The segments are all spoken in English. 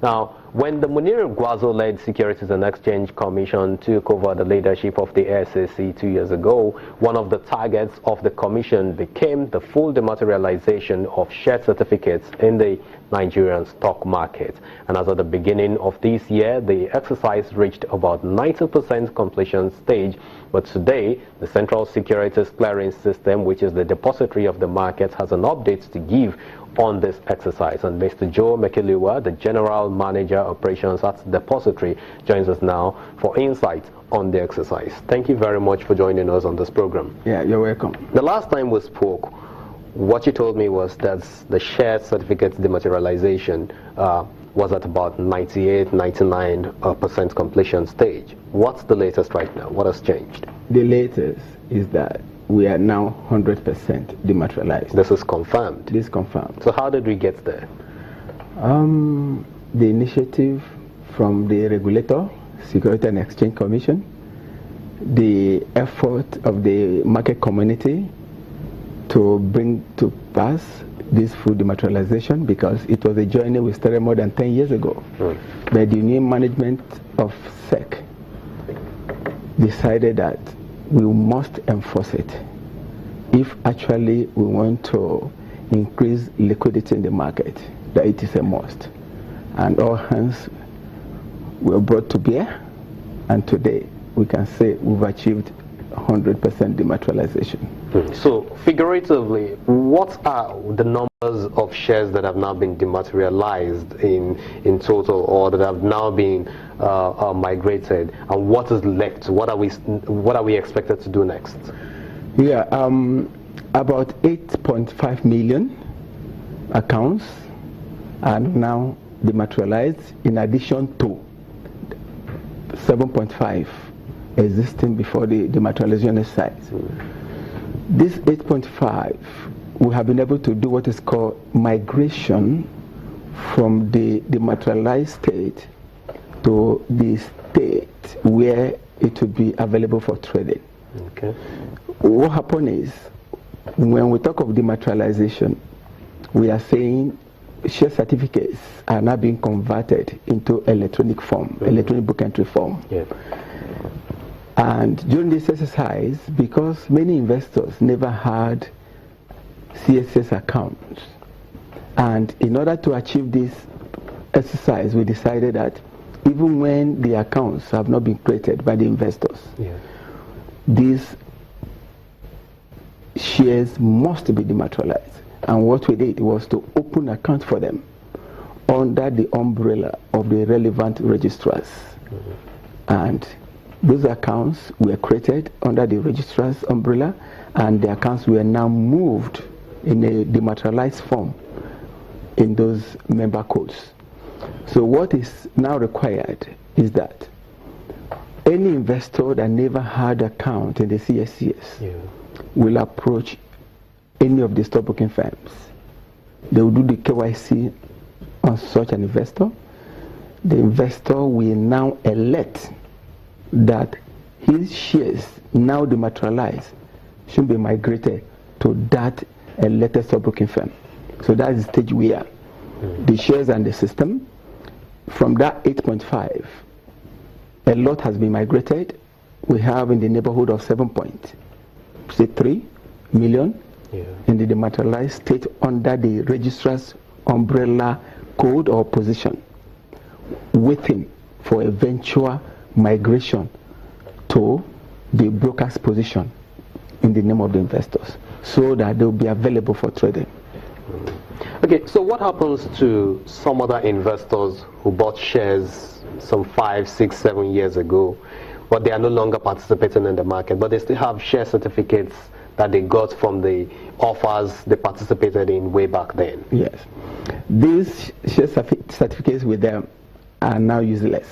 Now, when the Munir Gwazo-led Securities and Exchange Commission took over the leadership of the SEC 2 years ago, one of the targets of the commission became the full dematerialization of share certificates in the Nigerian stock market. And as of the beginning of this year, the exercise reached about 90% completion stage. But today, the Central Securities Clearing System, which is the depository of the market, has an update to give on this exercise. And Mr. Joe Mekiliuwa, the General Manager Operations at the depository, joins us now for insights on the exercise. Thank you very much for joining us on this program. Yeah, you're welcome. The last time we spoke, what you told me was that the share certificate dematerialization was at about 98-99% completion stage. What's the latest right now? What has changed? The latest is that we are now 100% dematerialized. This is confirmed? This is confirmed. So how did we get there? The initiative from the regulator, Security and Exchange Commission, the effort of the market community to bring to pass this full dematerialization, because it was a journey we started more than 10 years ago. But the new management of SEC decided that we must enforce it if actually we want to increase liquidity in the market, that it is a must. And all hands were brought to bear, and today we can say we've achieved 100% dematerialization. So, figuratively, what are the numbers of shares that have now been dematerialized in total, or that have now been migrated, and what is left? What are we expected to do next? Yeah, about 8.5 million accounts are now dematerialized, in addition to 7.5 existing before the dematerialization exercise. This 8.5, we have been able to do what is called migration from the dematerialized state to the state where it will be available for trading. Okay. What happened is, when we talk of dematerialization, we are saying share certificates are now being converted into electronic form, electronic book entry form. Yeah. And during this exercise, because many investors never had CSS accounts, and in order to achieve this exercise, we decided that even when the accounts have not been created by the investors, these shares must be dematerialized. And what we did was to open accounts for them under the umbrella of the relevant registrars. And those accounts were created under the registrar's umbrella, and the accounts were now moved in a dematerialized form in those member codes. So what is now required is that any investor that never had an account in the CSCS will approach any of the stockbroking firms. They will do the KYC on such an investor. The investor will now elect that his shares, now dematerialized, should be migrated to that elected stockbroking firm. So that is the stage we are. The shares and the system, from that 8.5, a lot has been migrated. We have in the neighborhood of 7.3 million in the dematerialized state under the registrar's umbrella code or position, waiting for eventual migration to the broker's position in the name of the investors, so that they will be available for trading. Okay, so what happens to some other investors who bought shares some 5, 6, 7 years ago, but they are no longer participating in the market, but they still have share certificates that they got from the offers they participated in way back then? Yes. These share certificates with them are now useless,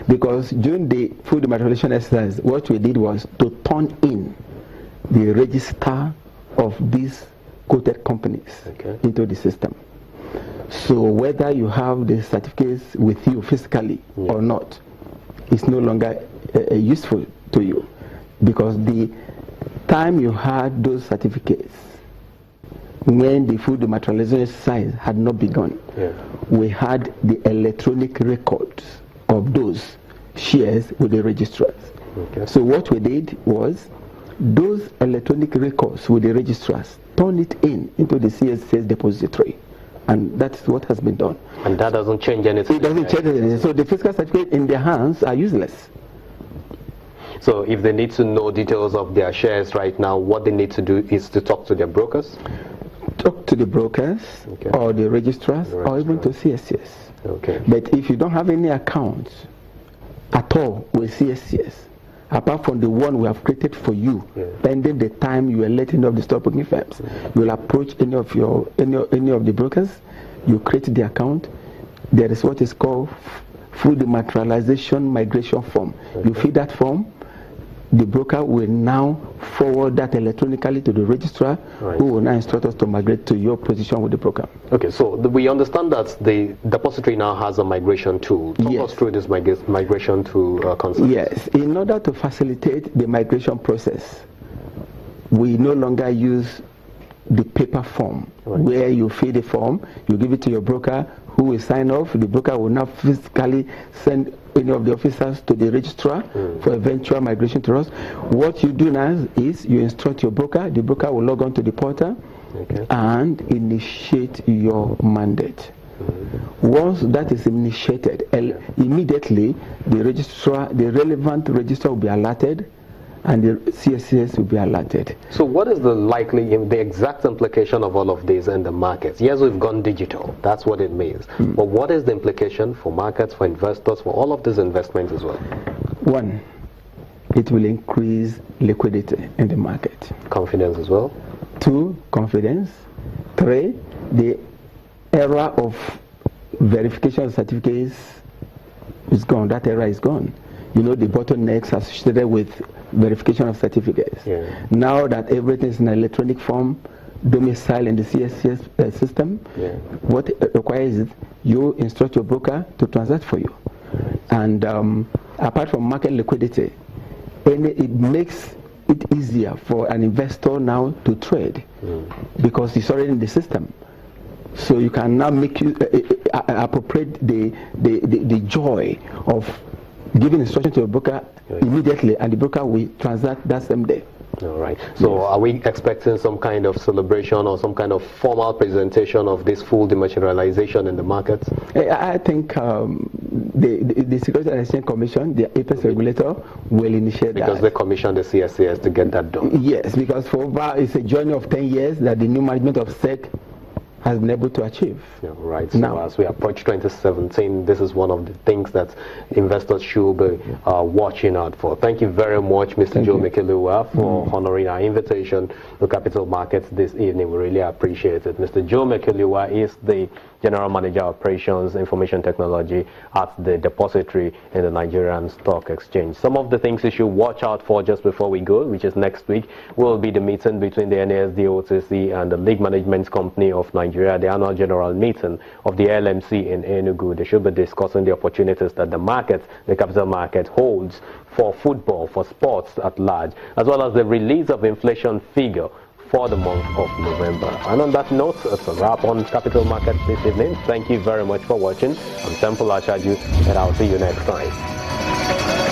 because during the full dematerialization exercise, what we did was to turn in the register of these quoted companies into the system. So whether you have the certificates with you physically or not, it's no longer useful to you, because the time you had those certificates when the full dematerialization exercise had not begun, we had the electronic records of those shares with the registrars. So what we did was, those electronic records with the registrars, turn it into the CSCS depository. And that's what has been done. And that doesn't change anything? It doesn't change anything. So the fiscal certificate in their hands are useless. So if they need to know details of their shares right now, what they need to do is to talk to their brokers? Talk to the brokers, or the registrars, or even to CSCS. But if you don't have any account at all with CSCS, apart from the one we have created for you, pending the time you are letting off the stockbroking firms, you will approach any of the brokers, you create the account. There is what is called full dematerialization migration form. You fill that form, the broker will now forward that electronically to the registrar, who will now instruct us to migrate to your position with the broker. Okay, so we understand that the depository now has a migration tool. Talk us through this migration tool concept. Yes, in order to facilitate the migration process, we no longer use the paper form, where you fill the form, you give it to your broker, who will sign off. The broker will now physically send any of the officers to the registrar for eventual migration to us. What you do now is you instruct your broker. The broker will log on to the portal and initiate your mandate. Once that is initiated, immediately the relevant registrar will be alerted, and the CSCS will be alerted. So what is the exact implication of all of this in the markets? Yes, we've gone digital. That's what it means. But what is the implication for markets, for investors, for all of these investments as well? One, it will increase liquidity in the market. Confidence as well? Two, confidence. Three, the era of verification of certificates is gone. That era is gone. You know, the bottlenecks associated with verification of certificates. Now that everything is in electronic form, domicile in the CSCS system, what it requires is you instruct your broker to transact for you. And apart from market liquidity, it makes it easier for an investor now to trade because it's already in the system. So you can now make appropriate the joy of giving instruction to a broker immediately, and the broker will transact that same day. All right. So are we expecting some kind of celebration or some kind of formal presentation of this full dematerialization in the markets? I think the Securities and Exchange Commission, the apex regulator, will initiate that. Because they commissioned the CSCS to get that done. Yes, because it's a journey of 10 years that the new management of SEC has been able to achieve. Right. So now, as we approach 2017, this is one of the things that investors should be watching out for. Thank you very much, Mr. Joe Mekiliuwa, for honoring our invitation to Capital Markets this evening. We really appreciate it. Mr. Joe Mekiliuwa is the General Manager of Operations Information Technology at the depository in the Nigerian Stock Exchange. Some of the things you should watch out for just before we go, which is next week, will be the meeting between the NASD OTC and the League Management Company of Nigeria, the annual general meeting of the LMC in Enugu. They should be discussing the opportunities that the market, the capital market, holds for football, for sports at large, as well as the release of inflation figure for the month of November. And on that note, it's a wrap on Capital Markets this evening. Thank you very much for watching. I'm Temple Achaju, and I'll see you next time.